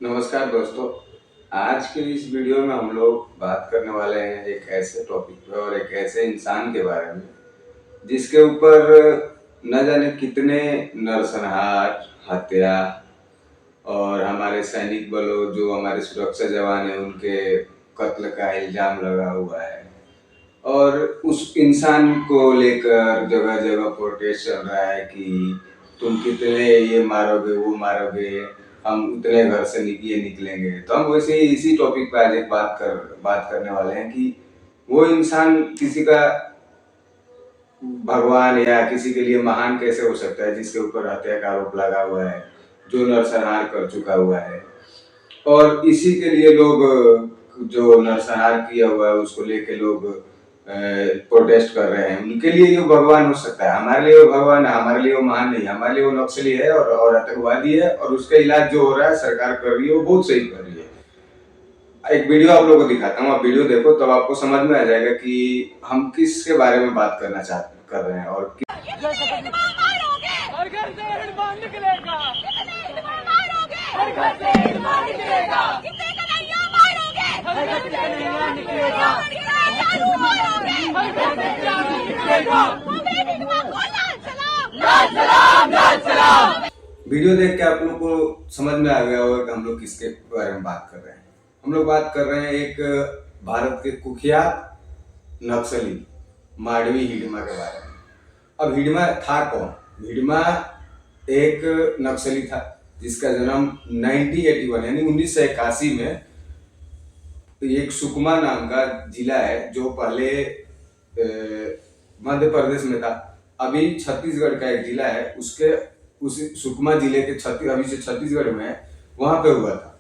नमस्कार दोस्तों। आज के इस वीडियो में हम लोग बात करने वाले हैं एक ऐसे टॉपिक पे और एक ऐसे इंसान के बारे में जिसके ऊपर न जाने कितने नरसंहार, हत्या और हमारे सैनिक बलों जो हमारे सुरक्षा जवान हैं उनके कत्ल का इल्जाम लगा हुआ है। और उस इंसान को लेकर जगह जगह प्रोटेस्ट चल रहा है कि तुम कितने ये मारोगे वो मारोगे, हम उतने घर से ये निकलेंगे। तो हम वैसे ही इसी टॉपिक पे आज एक बात करने वाले हैं कि वो इंसान किसी का भगवान या किसी के लिए महान कैसे हो सकता है जिसके ऊपर हत्या का आरोप लगा हुआ है, जो नरसंहार कर चुका हुआ है। और इसी के लिए लोग जो नरसंहार किया हुआ है उसको लेके लोग प्रोटेस्ट कर रहे हैं। उनके लिए जो भगवान हो सकता है, हमारे लिए वो भगवान है, हमारे लिए वो महान नहीं, हमारे लिए वो नक्सली है और आतंकवादी है। और उसका इलाज जो हो रहा है सरकार कर रही है, वो बहुत सही कर रही है। एक वीडियो आप लोगों को दिखाता हूँ, आप वीडियो देखो तब आपको समझ में आ जाएगा कि हम किसके बारे में बात करना कर रहे हैं और हर घर से इरफान निकलेगा, हर घर से इरफान निकलेगा, हर घर से इरफान निकलेगा, हर घर से इरफान निकलेगा। लाल सलाम। वीडियो देख के आप लोग को समझ में आ गया होगा कि हम लोग किसके बारे में बात कर रहे हैं। हम लोग बात कर रहे हैं एक भारत के कुख्यात नक्सली माडवी हिडमा के बारे में। अब हिडमा था कौन? हिडमा एक नक्सली था जिसका जन्म 1981 यानी 1981 में एक सुकमा नाम का जिला है जो पहले मध्य प्रदेश में था, अभी छत्तीसगढ़ का एक जिला है, उसके उस सुकमा जिले के अभी से छत्तीसगढ़ में है, वहां पे हुआ था।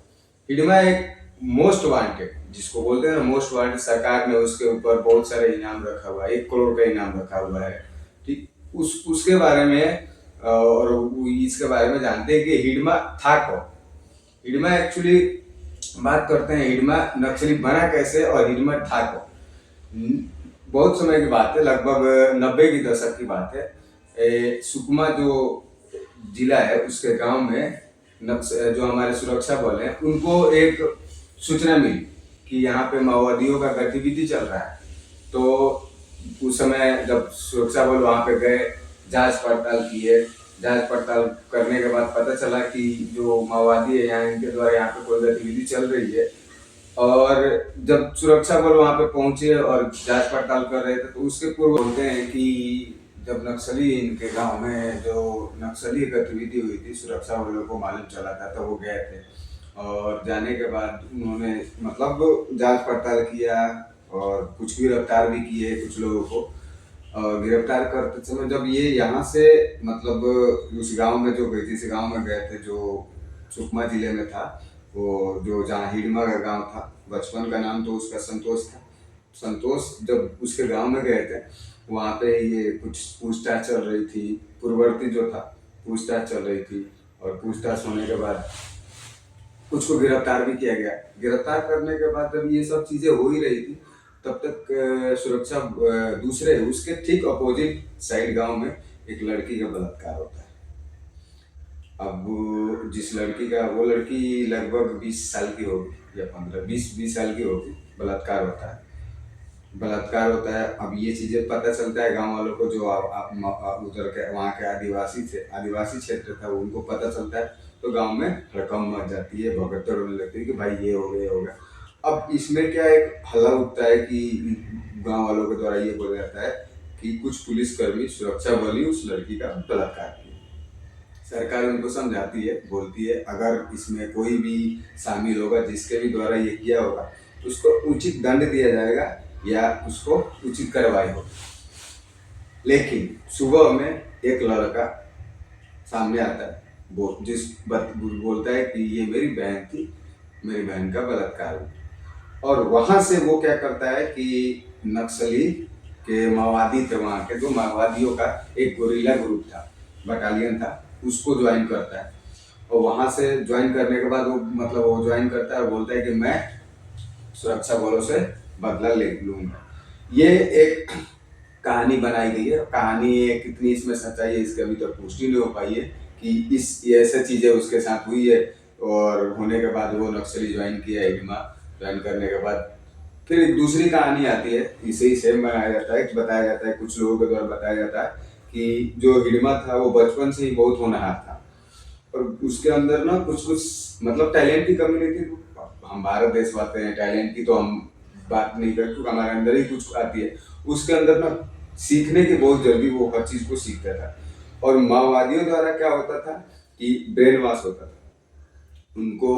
हिडमा एक मोस्ट वांटेड जिसको बोलते हैं ना, मोस्ट वांटेड, सरकार ने उसके ऊपर बहुत सारे इनाम रखा हुआ है, 1 करोड़ का इनाम रखा हुआ है। ठीक, उसके बारे में और इसके बारे में जानते हैं कि हिडमा था कौन। हिडमा एक्चुअली बात करते हैं हिडमा नक्सली बना कैसे और हिडमा था कौन। बहुत समय की बात है, लगभग 90 की दशक की बात है। सुकमा जो जिला है उसके गांव में जो हमारे सुरक्षा बल हैं उनको एक सूचना मिली कि यहाँ पे माओवादियों का गतिविधि चल रहा है। तो उस समय जब सुरक्षा बल वहां पे गए, जांच पड़ताल किए, जांच पड़ताल करने के बाद पता चला कि जो माओवादी है यहाँ, इनके द्वारा यहाँ पे कोई गतिविधि चल रही है। और जब सुरक्षा बल वहां पे पहुंचे और जांच पड़ताल कर रहे थे तो उसके पूर्व बोलते हैं कि जब नक्सली इनके गांव में जो नक्सली गतिविधि हुई थी, सुरक्षा बलों को मालूम चला था तो वो गए थे। और जाने के बाद उन्होंने मतलब जांच पड़ताल किया और कुछ गिरफ्तार भी किए कुछ लोगों को। और गिरफ्तार करते समय जब ये यहाँ से मतलब उस गांव में जो गए, जिस गांव में गए थे जो सुकमा जिले में था, वो जो जहाँ हिडमा का गांव था, बचपन का नाम तो उसका संतोष था। संतोष जब उसके गांव में गए थे वहाँ पे ये कुछ पूछताछ चल रही थी, पूर्ववर्ती जो था पूछताछ चल रही थी। और पूछताछ होने के बाद कुछ को गिरफ्तार भी किया गया। गिरफ्तार करने के बाद जब ये सब चीजें हो ही रही थी तब तक सुरक्षा दूसरे उसके ठीक अपोजिट साइड गांव में एक लड़की का बलात्कार होता है। अब जिस लड़की का, वो लड़की लगभग 20 साल की होगी या 15-20 साल की होगी, बलात्कार होता है। बलात्कार होता है। अब ये चीजें पता चलता है गांव वालों को जो उधर के वहाँ के आदिवासी थे, आदिवासी क्षेत्र था, उनको पता चलता है तो गांव में हड़कंप मच जाती है, भगदड़ होने लगती है कि भाई ये हो गया, ये हो गया। अब इसमें क्या एक हल्ला उठता है कि गांव वालों के द्वारा ये बोला जाता है कि कुछ पुलिसकर्मी सुरक्षा बल उस लड़की का बलात्कार किया। सरकार उनको समझाती है, बोलती है अगर इसमें कोई भी शामिल होगा जिसके भी द्वारा ये किया होगा तो उसको उचित दंड दिया जाएगा या उसको उचित कार्रवाई होगी। लेकिन सुबह में एक लड़का सामने आता है, बोलता है कि ये मेरी बहन थी, मेरी बहन का बलात्कार हुआ। और वहां से वो क्या करता है कि नक्सली के माओवादी थे, वहां के जो माओवादियों का एक गोरिल्ला ग्रुप था, बटालियन था, उसको ज्वाइन करता है। और वहां से ज्वाइन करने के बाद वो ज्वाइन करता है और बोलता है कि मैं सुरक्षा बलों से बदला ले लूंगा। ये एक कहानी बनाई गई है। कहानी कितनी इसमें सच्चाई है इसकी अभी तक पुष्टि नहीं हो पाई है कि ये ऐसे चीजें उसके साथ हुई है और होने के बाद वो नक्सली ज्वाइन किया हिडमा। ज्वाइन करने के बाद फिर एक दूसरी कहानी आती है, इसे ही सेम बनाया जाता है, बताया जाता है, कुछ लोगों के द्वारा बताया जाता है कि जो हिडमा था वो बचपन से ही बहुत होनहार था और उसके अंदर ना कुछ कुछ मतलब टैलेंट की कमी नहीं थी। हम भारत देशवासी हैं, टैलेंट की तो हम बात नहीं करते क्योंकि हमारे अंदर ही कुछ आती है। उसके अंदर ना सीखने की बहुत जल्दी वो हर चीज को सीखता था। और माओवादियों द्वारा क्या होता था कि ब्रेन वॉश होता था, उनको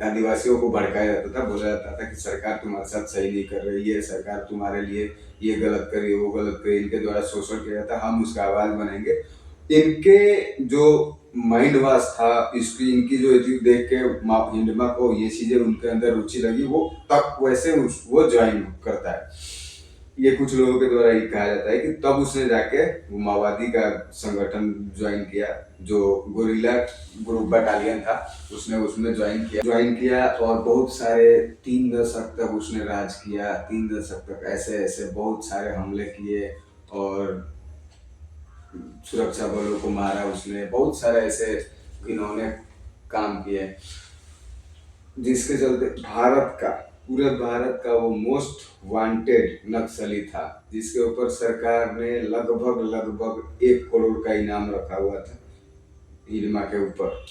आदिवासियों को भड़काया जाता था, बोला जाता था कि सरकार तुम्हारे साथ सही नहीं कर रही है, सरकार तुम्हारे लिए ये गलत कर रही है, वो गलत कर रही है, इनके द्वारा शोषण किया जाता, हम उसका आवाज बनेंगे। इनके जो माइंड वॉश था, इसकी इनकी जो चीज देख के हिंडमा को ये चीजें उनके अंदर रुचि लगी, वो तब वैसे वो ज्वाइन करता है। ये कुछ लोगों के द्वारा ये कहा जाता है कि तब उसने जाके वो माओवादी का संगठन ज्वाइन किया, जो गोरिल्ला ग्रुप बटालियन था, उसने उसमें ज्वाइन किया और बहुत सारे 3 दशक तक उसने राज किया। 3 दशक तक ऐसे ऐसे बहुत सारे हमले किए और सुरक्षा बलों को मारा उसने, बहुत सारे ऐसे इन्होंने काम किए, जिसके चलते पूरे भारत का वो मोस्ट वांटेड नक्सली था, जिसके ऊपर सरकार ने लगभग 1 करोड़ का इनाम रखा हुआ था हिडमा के ऊपर।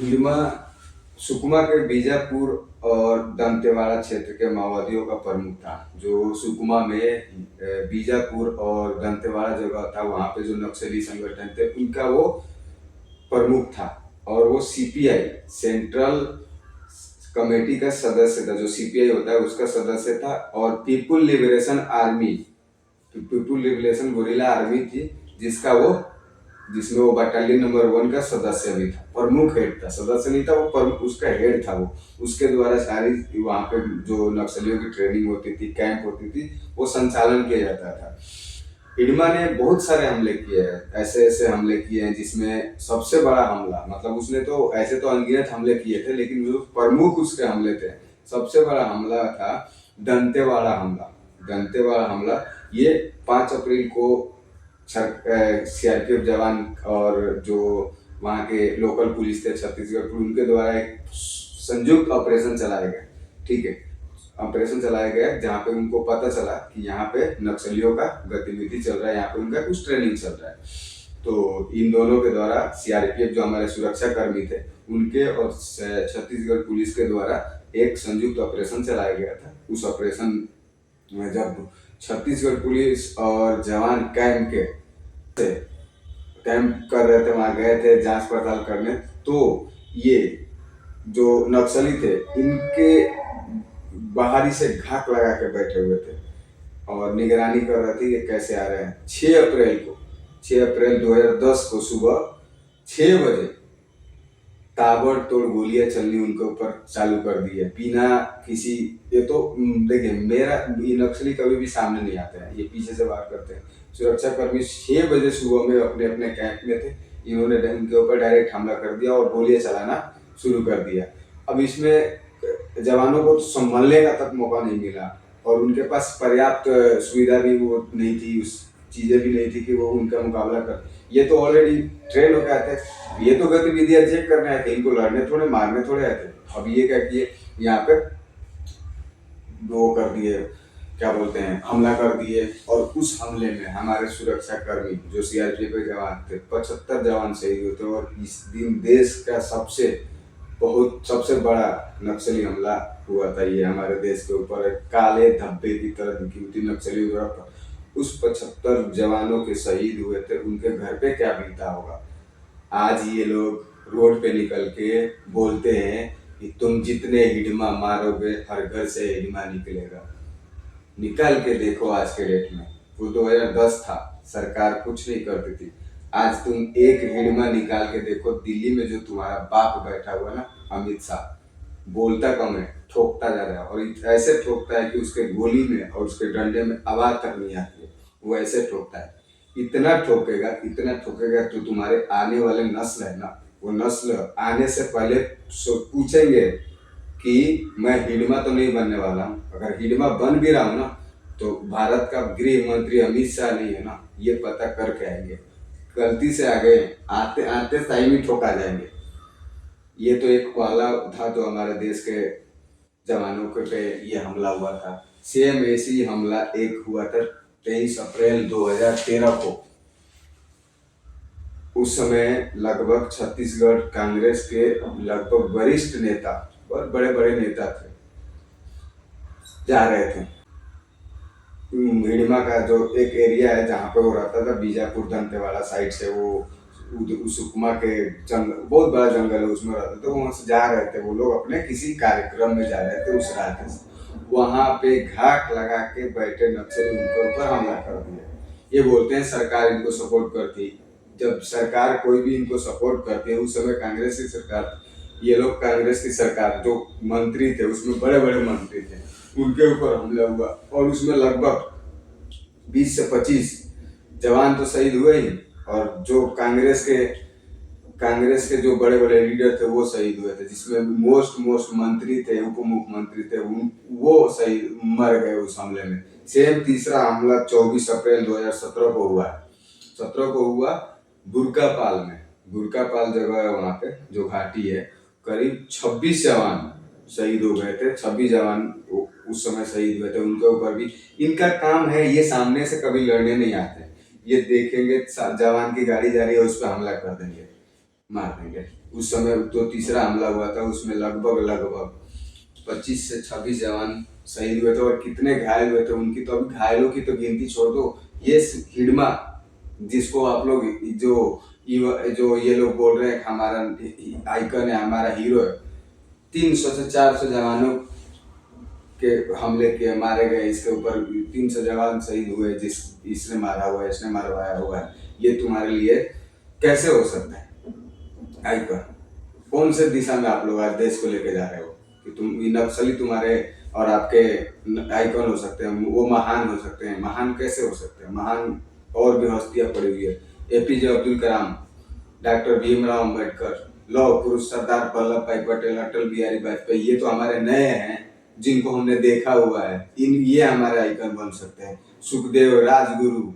हिडमा सुकमा के बीजापुर और दंतेवाड़ा क्षेत्र के माओवादियों का प्रमुख था। जो सुकमा में बीजापुर और दंतेवाड़ा जगह था, वहां पे जो नक्सली संगठन थे उनका वो प्रमुख था और वो सीपीआई सेंट्रल कमेटी का सदस्य था। जो सीपीआई होता है उसका सदस्य था और people liberation army, people liberation gorilla army थी, जिसमें वो बटालियन नंबर 1 का सदस्य भी था, प्रमुख हेड था, सदस्य नहीं था वो, प्रमुख उसका हेड था वो। उसके द्वारा सारी वहाँ पे जो नक्सलियों की ट्रेनिंग होती थी, कैंप होती थी, वो संचालन किया जाता था। हिडमा ने बहुत सारे हमले किए हैं, ऐसे ऐसे हमले किए हैं जिसमें सबसे बड़ा हमला, मतलब उसने तो ऐसे तो अनगिनत हमले किए थे, लेकिन जो प्रमुख उसके हमले थे, सबसे बड़ा हमला था दंतेवाड़ा हमला। दंतेवाड़ा हमला ये 5 अप्रैल को सीआरपीएफ जवान और जो वहाँ के लोकल पुलिस थे छत्तीसगढ़, उनके द्वारा एक संयुक्त ऑपरेशन चलाया गया। ठीक है, ऑपरेशन चलाया गया जहाँ पे उनको पता चला कि यहाँ पे नक्सलियों का गतिविधि चल रहा है, यहाँ पे उनका कुछ ट्रेनिंग चल रहा है। तो इन दोनों के द्वारा सीआरपीएफ जो हमारे सुरक्षा कर्मी थे उनके और छत्तीसगढ़ पुलिस के द्वारा एक संयुक्त ऑपरेशन चलाया गया था। उस ऑपरेशन में जब छत्तीसगढ़ पुलिस और जवान कैंप कर रहे थे, वहां गए थे जांच पड़ताल करने, तो ये जो नक्सली थे इनके बाहरी से घात लगा के बैठे हुए थे और निगरानी कर रहे थे कि कैसे आ रहे हैं। 6 अप्रैल 2010 को सुबह 6 बजे ताबड़तोड़ गोलियां चलनी उनके ऊपर चालू कर दी है, बिना किसी, ये तो देखिए ये नक्सली कभी भी सामने नहीं आते हैं, ये पीछे से वार करते हैं। सुरक्षा कर्मी 6 बजे सुबह में अपने अपने कैंप में थे, इन्होंने उनके ऊपर डायरेक्ट हमला कर दिया और गोलियां चलाना शुरू कर दिया। अब इसमें जवानों को संभलने का तक मौका नहीं मिला और उनके पास पर्याप्त सुविधा भी वो नहीं थी, उस चीजें भी नहीं थी कि वो उनका मुकाबला कर। ये तो ऑलरेडी ट्रेन होकर आते हैं, ये तो गतिविधियां चेक करने आए थे, इनको लड़ने थोड़े मारने थोड़े आए थे। अब ये क्या किए, यहाँ पे वो कर दिए, क्या बोलते हैं, हमला कर दिए। और उस हमले में हमारे सुरक्षा कर्मी जो सीआरपीएफ के जवान थे, 75 जवान शहीद हुए थे। और इस दिन देश का सबसे बड़ा नक्सली हमला हुआ था ये हमारे देश के ऊपर, काले धब्बे की तरह दिखी हुई थी नक्सली द्वारा। उस 75 जवानों के शहीद हुए थे, उनके घर पे क्या बीता होगा। आज ये लोग रोड पे निकल के बोलते हैं कि तुम जितने हिडमा मारोगे हर घर से हिडमा निकलेगा। निकाल के देखो आज के डेट में, वो 2010 था, सरकार कुछ नहीं करती थी। आज तुम एक हिडमा निकाल के देखो, दिल्ली में जो तुम्हारा बाप बैठा हुआ ना अमित शाह, बोलता कम है, ठोकता जा रहा है और ऐसे ठोकता है कि उसके गोली में और उसके डंडे में आवाज तक नहीं आती है, वो ऐसे ठोकता है। इतना ठोकेगा तो तुम्हारे आने वाले नस्ल है ना, वो नस्ल आने से पहले पूछेंगे कि मैं हिडमा तो नहीं बनने वाला हूँ। अगर हिडमा बन भी रहा हूँ ना तो भारत का गृह मंत्री अमित शाह नहीं है ना, ये पता करके आएंगे। गलती से आ गए, आते आते टाइम ही ठोका जाएंगे। ये तो एक पहला था जो हमारे देश के जवानों के पे ये हमला हुआ था। सेम ऐसे ही हमला एक हुआ था 23 अप्रैल 2013 को। उस समय लगभग छत्तीसगढ़ कांग्रेस के लगभग वरिष्ठ नेता, बहुत बड़े बड़े नेता थे, जा रहे थे। हिडिमा का जो एक एरिया है जहाँ पे वो रहता था, बीजापुर दंतेवाड़ा साइड से, वो सुकमा के जंगल, बहुत बड़ा जंगल है, उसमें रहते थे। वहां से जा रहे थे वो लोग, अपने किसी कार्यक्रम में जा रहे थे उस रास्ते से। वहां पे घाट लगा के बैठे नक्सली उनके ऊपर हमला कर दिया। ये बोलते हैं सरकार इनको सपोर्ट करती। जब सरकार कोई भी इनको सपोर्ट करती है, उस समय कांग्रेस की सरकार, ये लोग कांग्रेस की सरकार, जो मंत्री थे उसमें बड़े बड़े मंत्री थे, उनके ऊपर हमला हुआ और उसमें लगभग 20 से 25 जवान तो शहीद हुए ही, और जो कांग्रेस के जो बड़े बड़े लीडर थे वो शहीद हुए थे, जिसमें मोस्ट मंत्री थे, उप मुख्यमंत्री थे, वो शहीद मर गए उस हमले में। सेम तीसरा हमला 24 अप्रैल 2017 को हुआ। 17 को हुआ बुरकापाल में। बुरकापाल जगह है वहां पे, जो घाटी है। करीब 26 जवान शहीद हो गए थे। 26 जवान उस समय शहीद हुए थे। उनके ऊपर भी इनका काम है, ये सामने से कभी लड़ने नहीं आते, ये देखेंगे जवान की गाड़ी जा रही है, उस पर हमला कर देंगे, मार देंगे। उस समय तो तीसरा हमला हुआ था, उसमें लगभग 25 से 26 जवान शहीद हुए थे, और कितने घायल हुए थे उनकी तो अभी घायलों की तो गिनती छोड़ दो। ये हिडमा, जिसको आप लोग जो ये लोग बोल रहे हैं हमारा आइकन है, हमारा हीरो है, 300 से 400 जवानों के हमले के मारे गए। इसके ऊपर 300 जवान शहीद हुए, इसने मारा हुआ है, इसने मरवाया हुआ है। ये तुम्हारे लिए कैसे हो सकता है? आइकन कौन से दिशा में आप लोग आज देश को लेके जा रहे हो कि तुम नक्सली तुम्हारे और आपके आइकन हो सकते हैं, वो महान हो सकते हैं? महान कैसे हो सकते हैं? महान और भी हस्तियां पड़ी हुई है। एपीजे अब्दुल कलाम, डॉक्टर भीमराव अम्बेडकर, लौह पुरुष सरदार वल्लभ भाई पटेल, अटल बिहारी वाजपेयी, ये तो हमारे नए हैं जिनको हमने देखा हुआ है। ये हमारे आइकन बन सकते हैं। सुखदेव, राजगुरु,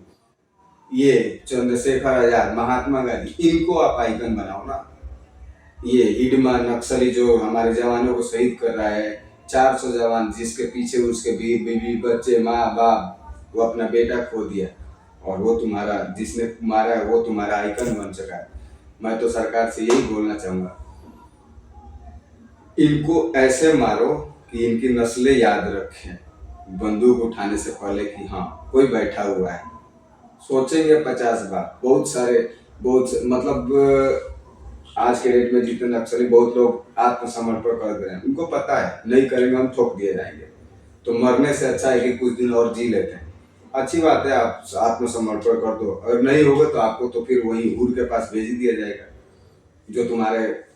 ये चंद्रशेखर आजाद, महात्मा गांधी, इनको आप आइकन बनाओ ना। ये हिडमा नक्सली जो हमारे जवानों को शहीद कर रहा है, 400 जवान, जिसके पीछे उसके बीवी बच्चे माँ बाप, वो अपना बेटा खो दिया, और वो तुम्हारा, जिसने मारा है वो तुम्हारा आइकन बन सका है। मैं तो सरकार से यही बोलना चाहूंगा, इनको ऐसे मारो कि इनकी नस्लें याद रखें, बंदूक उठाने से पहले कि हाँ कोई बैठा हुआ है। सोचेंगे 50 बार। मतलब आज के डेट में जितने नक्सली, बहुत लोग आत्मसमर्पण कर रहे हैं, उनको पता है नहीं करेंगे हम ठोक दिए जाएंगे, तो मरने से अच्छा है कि कुछ दिन और जी लेते हैं। अच्छी बात है, आप आत्मसमर्पण कर दो, अगर नहीं होगा तो आपको तो फिर वही हुर के पास भेज दिया जाएगा।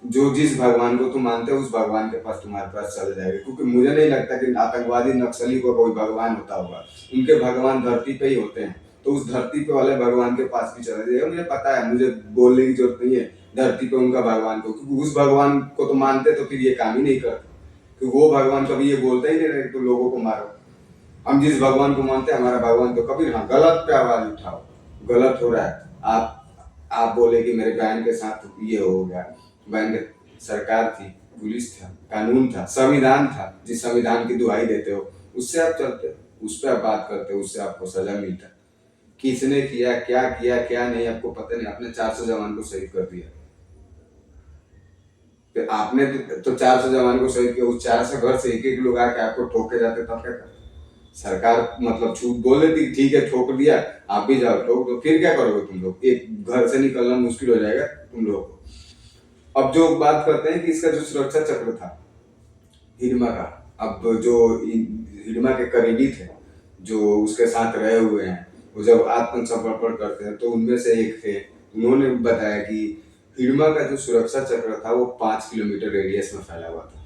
जो जिस भगवान को तुम मानते हो उस भगवान के पास तुम्हारे पास चल जाएगा। क्योंकि मुझे नहीं लगता कि आतंकवादी नक्सली को कोई भगवान होता होगा, उनके भगवान धरती पे ही होते हैं, तो उस धरती पे वाले भगवान के पास भी चला जाएगा। मुझे पता है, मुझे बोलने की जरूरत नहीं है धरती पे उनका भगवान को, क्योंकि उस भगवान को तो मानते तो फिर ये काम ही नहीं करते, क्योंकि वो भगवान कभी ये बोलता ही नहीं रहे तो लोगों को मारो। हम जिस भगवान को मानते हैं, हमारा भगवान तो कभी, हाँ गलत पे आवाज उठाओ, गलत हो रहा है, आप बोले कि मेरे बहन के साथ ये हो गया। बहन के सरकार थी, पुलिस था, कानून था, संविधान था, जिस संविधान की दुहाई देते हो उससे आप चलते हो, उस पर आप बात करते हो, उससे आपको सजा मिलता है। किसने किया, क्या नहीं आपको पता नहीं। आपने 400 जवान को शहीद कर दिया, तो आपने तो 400 जवान को शहीद किया, उस 400 घर से एक लोग आके आपको ठोके जाते, तब क्या करते? सरकार मतलब छूट बोल देती, ठीक है ठोक दिया, आप भी जाओ ठोक दो, फिर क्या करोगे तुम लोग? एक घर से निकलना मुश्किल हो जाएगा तुम लोगों को। अब जो बात करते हैं कि इसका जो सुरक्षा चक्र था हिडमा का, अब जो हिडमा के करीबी थे, जो उसके साथ रहे हुए हैं, वो जब आत्मसमर्पण करते हैं तो उनमें से एक थे, उन्होंने बताया कि हिडमा का जो सुरक्षा चक्र था वो 5 किलोमीटर रेडियस में फैला हुआ था।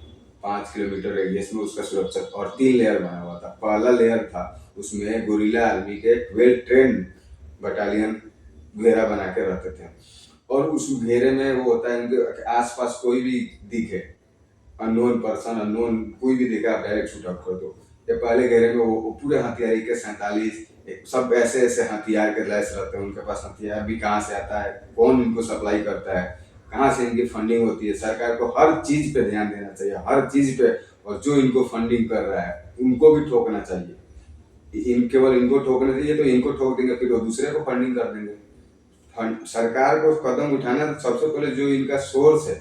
5 किलोमीटर रेडियस में उसका सुरक्षा, और 3 लेयर बना हुआ था। पहला लेयर था, उसमें गोरिल्ला आर्मी के वेल ट्रेंड बटालियन घेरा बना के रहते थे, और उस घेरे में वो होता है, उनके आसपास कोई भी दिखे, अननोन पर्सन, अननोन कोई भी दिखे, आप डायरेक्ट शूट आउट कर दो। ये पहले घेरे में वो पूरे हथियारी के 47 सब ऐसे हथियार के लैस रहते हैं। उनके पास हथियार भी कहाँ से आता है, कौन इनको सप्लाई करता है, कहाँ से इनकी फंडिंग होती है। सरकार को हर चीज पे ध्यान देना चाहिए, हर चीज पे। और जो इनको फंडिंग कर रहा है उनको भी ठोकना चाहिए। केवल इनको ठोकना चाहिए तो इनको ठोक देंगे, फिर वो दूसरे को फंडिंग कर देंगे। सरकार को कदम उठाना तो सबसे पहले जो इनका सोर्स है,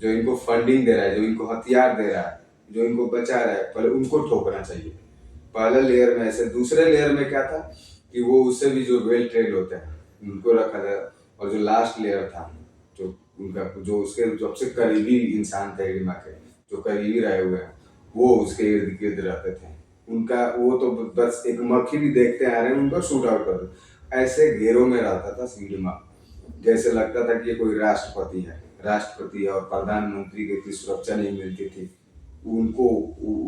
जो इनको फंडिंग दे रहा है, जो इनको हथियार दे रहा है, जो इनको बचा रहा है, पहले उनको ठोकना चाहिए। पहले लेयर में ऐसे, दूसरे लेयर में क्या था कि वो उससे भी जो वेल ट्रेड होते हैं उनको रखा था। और जो लास्ट लेयर था, जो उनका जो उसके सबसे करीबी इंसान थे हिडिंबा के, जो करीबी रहे हुए हैं, वो उसके इर्द गिर्द रहते थे। उनका वो तो बस एक मक्खी भी देखते आ रहे हैं उनको शूट आउट कर दो, ऐसे घेरों में रहता था हिडिंबा। जैसे लगता था कि ये कोई राष्ट्रपति है, राष्ट्रपति और प्रधानमंत्री की सुरक्षा नहीं मिलती थी उनको,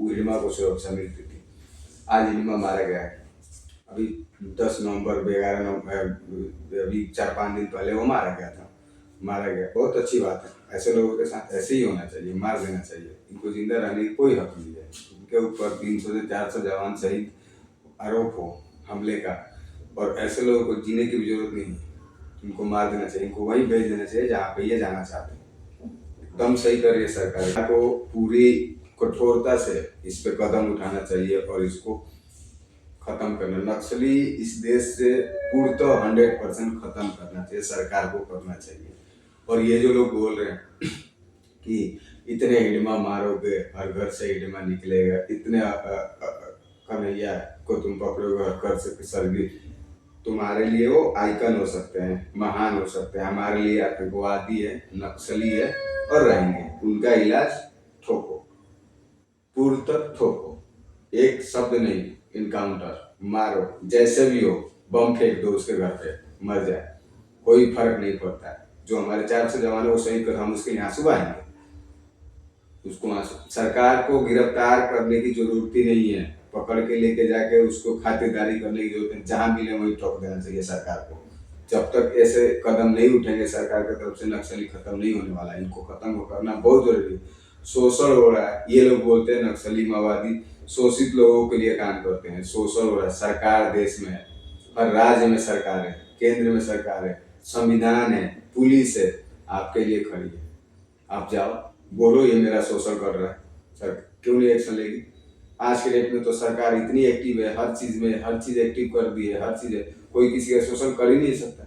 हिडिंबा को सुरक्षा मिलती थी। आज हिडिंबा मारा गया है, अभी 10 नवंबर 11 नवंबर, अभी 4-5 दिन पहले वो मारा गया था, मारा गया। बहुत अच्छी बात है, ऐसे लोगों के साथ ऐसे ही होना चाहिए, मार देना चाहिए। इनको जिंदा रहने की कोई हक नहीं है। इनके ऊपर 300 से 400 जवान शहीद आरोप हो हमले का, और ऐसे लोगों को जीने की भी जरूरत नहीं है। इनको मार देना चाहिए, इनको वहीं भेज देना चाहिए जहाँ पे ये जाना चाहते हैं। एकदम सही कर रही है सरकार को, पूरी कठोरता से इस पे कदम उठाना चाहिए और इसको खत्म करना। नक्सली इस देश से पूर्णतः 100% खत्म करना चाहिए, सरकार को करना चाहिए। और ये जो लोग बोल रहे हैं कि इतने हिडिंबा मारोगे, हर घर से हिडिंबा निकलेगा, इतने कन्हैया को तुम पकड़ोगे हर घर से सरगी, तुम्हारे लिए वो आइकन हो सकते हैं, महान हो सकते हैं। हमारे लिए आतंकवादी है, नक्सली है और रहेंगे। उनका इलाज ठोको, पूर्णतः ठोको, एक शब्द नहीं, इनकाउंटर मारो, जैसे भी हो, बम फेंक दो उसके घर पे, मर जाए, कोई फर्क नहीं पड़ता है। जो हमारे 400 जवान है वो शहीद कर, हम उसके लिए आंसू बहाएंगे? उसको सरकार को गिरफ्तार करने की जरूरत ही नहीं है, पकड़ के लेके जाके उसको खातिरदारी करने की जरूरत है। जहां मिले वहीं ठोक देना चाहिए सरकार को। जब तक ऐसे कदम नहीं उठेंगे सरकार की तरफ से, नक्सली खत्म नहीं होने वाला है। इनको खत्म करना बहुत जरूरी है। शोषण हो रहा है, ये लोग बोलते हैं नक्सली माओवादी शोषित लोगों के लिए काम करते हैं। शोषण हो रहा है, सरकार देश में है, हर राज्य में सरकार है, केंद्र में सरकार है, संविधान है, पुलिस है, आपके लिए खड़ी है। आप जाओ बोलो ये मेरा शोषण कर रहा है, सर क्यों नहीं एक्शन लेगी? आज के डेट में तो सरकार इतनी एक्टिव है, हर चीज में हर चीज एक्टिव कर दी है, हर चीज है, कोई किसी का शोषण कर ही नहीं सकता।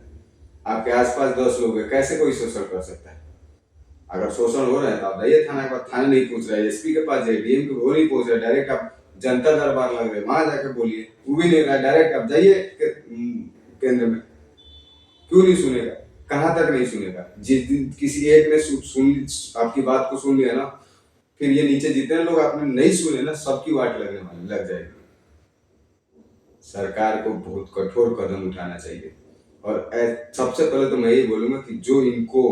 आपके आसपास 10 लोग है, कैसे कोई शोषण कर सकता है? अगर शोषण हो रहा है तो आप जाइए थाना के पास, थाने नहीं पूछ रहे, एसपी के पास जाइए, डीएम के वो नहीं पूछ रहे, डायरेक्ट आप जनता दरबार लग रहे वहां जाके बोलिए, वो भी नहीं रहा, डायरेक्ट आप जाइए केंद्र में। क्यों नहीं सुनेगा? कहाँ तक नहीं सुनेगा? जिस दिन किसी एक ने सुन आपकी बात को सुन लिया ना, फिर ये नीचे जितने लोग आपने नहीं सुने ना, सबकी वाट लगने वाली लग जाएगी। सरकार को बहुत कठोर कदम उठाना चाहिए। और सबसे पहले तो मैं यही बोलूंगा कि जो इनको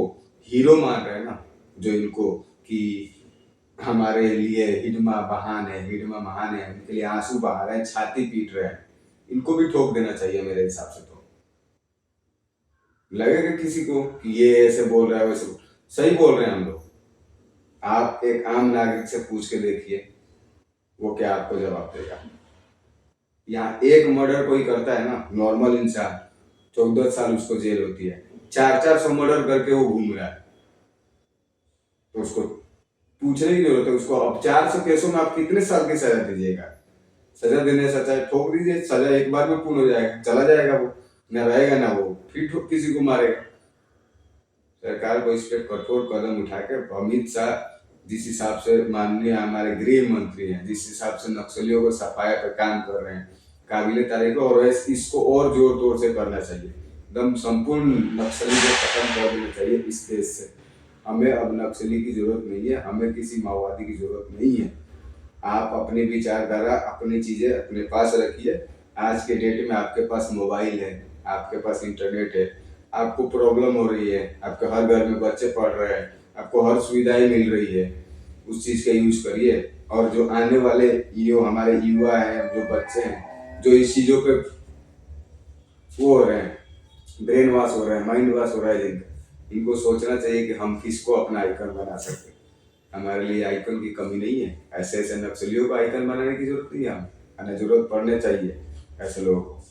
हीरो मान रहे हैं ना, जो इनको कि हमारे लिए हिडिंबा महान है, हिडिंबा महान है, उनके लिए आंसू बहा रहे हैं, छाती पीट रहे हैं, इनको भी ठोक देना चाहिए मेरे हिसाब से। तो लगेगा किसी को कि ये ऐसे बोल रहा है, वैसे सही बोल रहे हैं हम लोग। आप एक आम नागरिक से पूछ के देखिए, वो क्या आपको जवाब देगा। यहाँ एक मर्डर कोई करता है ना, नॉर्मल इंसान, 14 साल उसको जेल होती है। 400 मर्डर करके वो घूम रहा है, तो उसको पूछने की जरूरत है। उसको अब 400 केसों में आप कितने साल की सजा दीजिएगा? सजा देने से अच्छा ठोक दीजिए, सजा एक बार में पूर्ण हो जाएगा, चला जाएगा, वो न रहेगा ना वो फिर किसी को मारेगा। सरकार को इस पे कठोर कदम उठा के, अमित शाह जिस हिसाब से, माननीय हमारे गृह मंत्री हैं, जिस हिसाब से नक्सलियों को सफाया पे काम कर रहे हैं, काबिले तारीफ है। और इसको और जोर तोड़ से करना चाहिए, एकदम संपूर्ण नक्सली को खत्म कर देना चाहिए इस देश से। हमें अब नक्सली की जरूरत नहीं है, हमें किसी माओवादी की जरूरत नहीं है। आप अपनी विचारधारा, अपनी चीजें अपने पास रखिए। आज के डेट में आपके पास मोबाइल है, आपके पास इंटरनेट है, आपको प्रॉब्लम हो रही है, आपके हर घर में बच्चे पढ़ रहे हैं, आपको हर सुविधाएं मिल रही है, उस चीज का यूज करिए। और जो आने वाले हमारे युवा हैं, जो बच्चे हैं, जो इस चीजों पे वो हो रहे हैं, ब्रेन वॉश हो रहा है, माइंड वॉश हो रहा है जिनका, इनको सोचना चाहिए कि हम किसको अपना आइकन बना सकते हैं। हमारे लिए आइकन की कमी नहीं है, ऐसे ऐसे नक्सलियों को आइकन बनाने की जरूरत नहीं है, हमें जरूरत पड़ने चाहिए ऐसे लोगों को।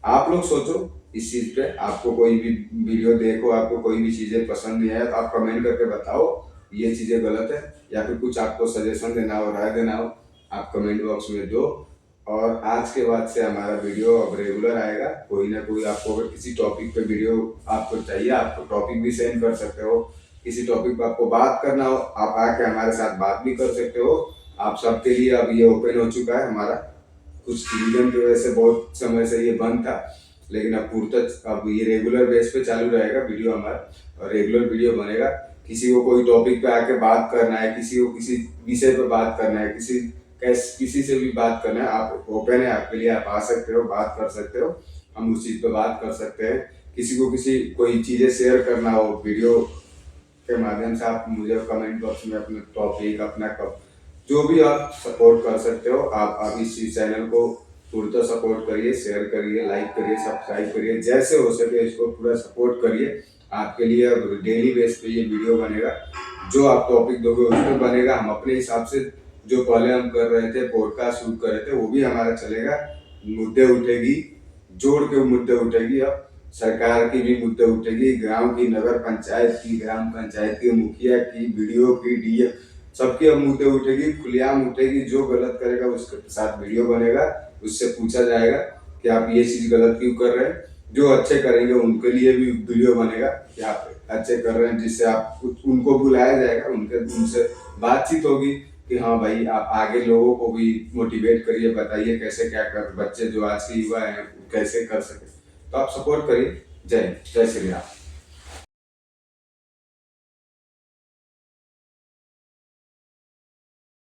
आप लोग सोचो इस चीज़ पे। आपको कोई भी वीडियो देखो, आपको कोई भी चीज़ें पसंद नहीं आया तो आप कमेंट करके बताओ ये चीज़ें गलत है, या फिर कुछ आपको सजेशन देना हो, राय देना हो, आप कमेंट बॉक्स में दो। और आज के बाद से हमारा वीडियो अब रेगुलर आएगा। कोई ना कोई आपको अगर किसी टॉपिक पे वीडियो आपको चाहिए, आपको टॉपिक भी सेंड कर सकते हो। किसी टॉपिक पे आपको बात करना हो, आप आके हमारे साथ बात भी कर सकते हो। आप सबके लिए अब ये ओपन हो चुका है हमारा। कुछ रीजन की वजह से बहुत समय से ये बंद था, लेकिन अब पूर्णतः अब ये रेगुलर बेस पे चालू रहेगा वीडियो हमारा, और रेगुलर वीडियो बनेगा। किसी को कोई टॉपिक पे आके बात करना है, किसी को किसी विषय पे बात करना है, किसी से भी बात करना है, आप ओपन है आपके लिए, आप आ सकते हो, बात कर सकते हो। हम उस चीज़ पे बात कर सकते हैं। किसी को कोई चीज़ें शेयर करना हो वीडियो के माध्यम से, आप मुझे कमेंट बॉक्स में अपना टॉपिक, अपना कप जो भी आप सपोर्ट कर सकते हो। आप इस चैनल को पूर्णतः सपोर्ट करिए, शेयर करिए, लाइक करिए, सब्सक्राइब करिए, जैसे हो सके इसको पूरा सपोर्ट करिए। आपके लिए अब डेली बेस पे ये वीडियो बनेगा। जो आप टॉपिक दोगे उस पर बनेगा। हम अपने हिसाब से जो पहले हम कर रहे थे, पॉडकास्ट शूट कर रहे थे, वो भी हमारा चलेगा। मुद्दे उठेगी, जोड़ के मुद्दे उठेगी, अब सरकार की भी मुद्दे उठेगी, गांव की, नगर पंचायत की, ग्राम पंचायत की, मुखिया की, वीडियो की, डीएम, सबकी अब मुद्दे उठेगी, खुलेआम उठेगी। जो गलत करेगा उसके साथ वीडियो बनेगा, उससे पूछा जाएगा कि आप ये चीज गलत क्यों कर रहे हैं। जो अच्छे करेंगे उनके लिए भी वीडियो बनेगा कि आप अच्छे कर रहे हैं, जिससे आप उनको बुलाया जाएगा, उनसे बातचीत होगी कि हाँ भाई आप आगे लोगों को भी मोटिवेट करिए, बताइए कैसे क्या कर, बच्चे जो आज के युवा हैं कैसे कर सके। तो आप सपोर्ट करिए। जय श्री राम।